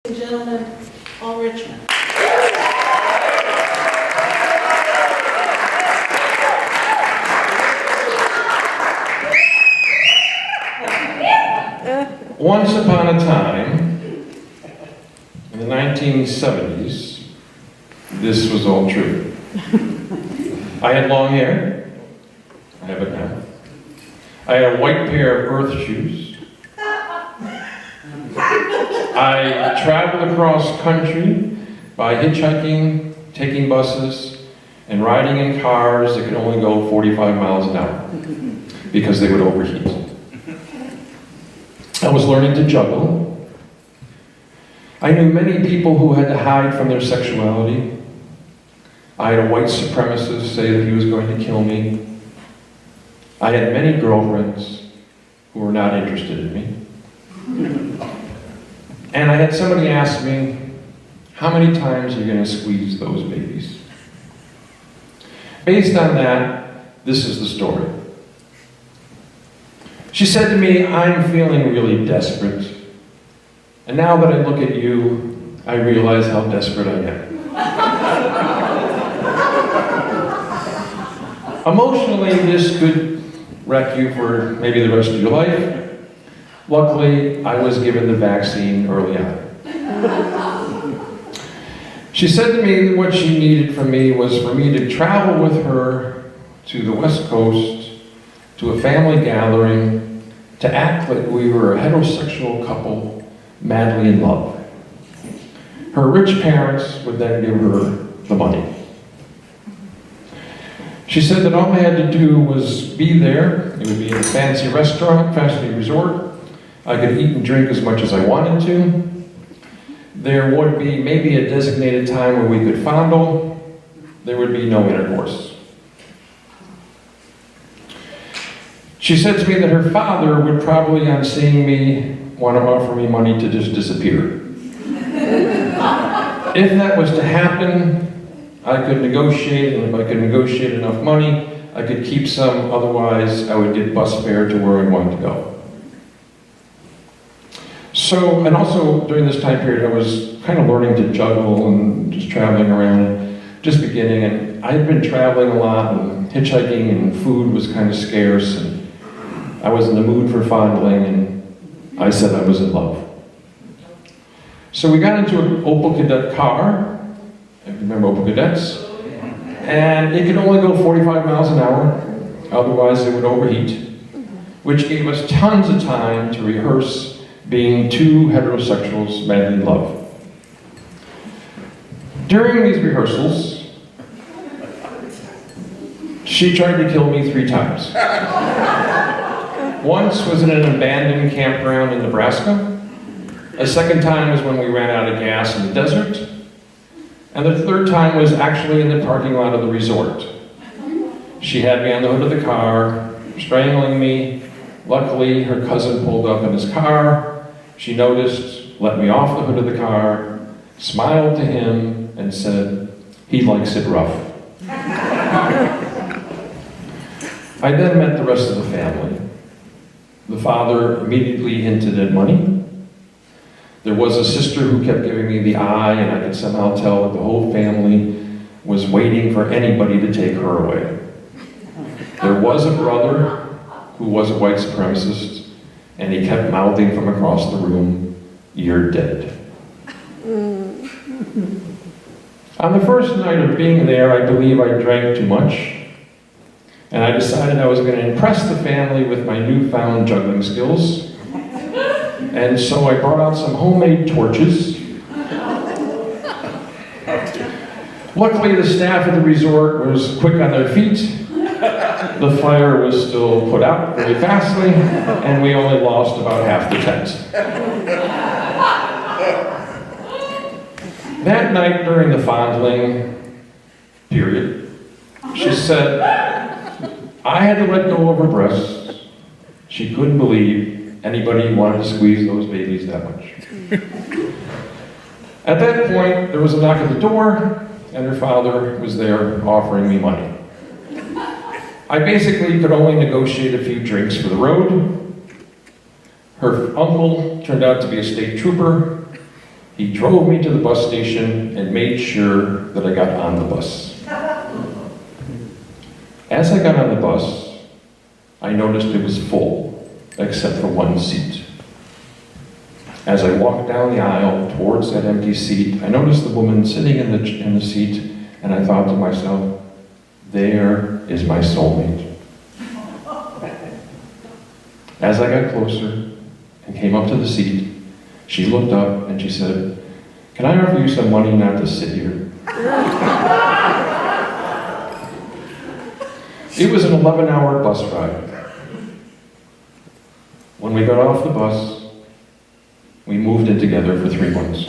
and gentlemen, all Richmond. Once upon a time, in the 1970s, this was all true. I had long hair. I have it now. I had a white pair of earth shoes. I traveled across country by hitchhiking, taking buses, and riding in cars that could only go 45 miles an hour because they would overheat. I was learning to juggle. I knew many people who had to hide from their sexuality. I had a white supremacist say that he was going to kill me. I had many girlfriends who were not interested in me. And I had somebody ask me, how many times are you going to squeeze those babies? Based on that, this is the story. She said to me, I'm feeling really desperate. And now that I look at you, I realize how desperate I am. Emotionally, this could wreck you for maybe the rest of your life. Luckily, I was given the vaccine early on. She said to me that what she needed from me was for me to travel with her to the West Coast, to a family gathering, to act like we were a heterosexual couple madly in love. Her rich parents would then give her the money. She said that all I had to do was be there. It would be in a fancy restaurant, fancy resort. I could eat and drink as much as I wanted to. There would be maybe a designated time where we could fondle. There would be no intercourse. She said to me that her father would probably, on seeing me, want to offer me money to just disappear. If that was to happen, I could negotiate, and if I could negotiate enough money, I could keep some, otherwise I would get bus fare to where I wanted to go. So, and also during this time period, I was kind of learning to juggle and just traveling around, just beginning, and I had been traveling a lot, and hitchhiking, and food was kind of scarce, and I was in the mood for fondling, and I said I was in love. So we got into an Opel Kadett car. If you remember Opel Kadetts? And it could only go 45 miles an hour, otherwise it would overheat, which gave us tons of time to rehearse being two heterosexuals madly in love. During these rehearsals, she tried to kill me 3 times. Once was in an abandoned campground in Nebraska. A second time was when we ran out of gas in the desert. And the third time was actually in the parking lot of the resort. She had me on the hood of the car, strangling me. Luckily, her cousin pulled up in his car. She noticed, let me off the hood of the car, smiled to him, and said, he likes it rough. I then met the rest of the family. The father immediately hinted at money. There was a sister who kept giving me the eye, and I could somehow tell that the whole family was waiting for anybody to take her away. There was a brother who was a white supremacist, and he kept mouthing from across the room, "You're dead." On the first night of being there, I believe I drank too much, and I decided I was going to impress the family with my newfound juggling skills. And so I brought out some homemade torches. Luckily, the staff at the resort was quick on their feet. The fire was still put out very fastly, and we only lost about half the tent. That night during the fondling period, she said, I had to let go of her breasts. She couldn't believe anybody wanted to squeeze those babies that much. At that point, there was a knock at the door, and her father was there offering me money. I basically could only negotiate a few drinks for the road. Her uncle turned out to be a state trooper. He drove me to the bus station and made sure that I got on the bus. As I got on the bus, I noticed it was full, except for one seat. As I walked down the aisle towards that empty seat, I noticed the woman sitting in the seat, and I thought to myself, there is my soulmate. As I got closer and came up to the seat, she looked up and she said, "Can I offer you some money not to sit here?" It was an 11-hour bus ride. When we got off the bus, we moved in together for 3 months.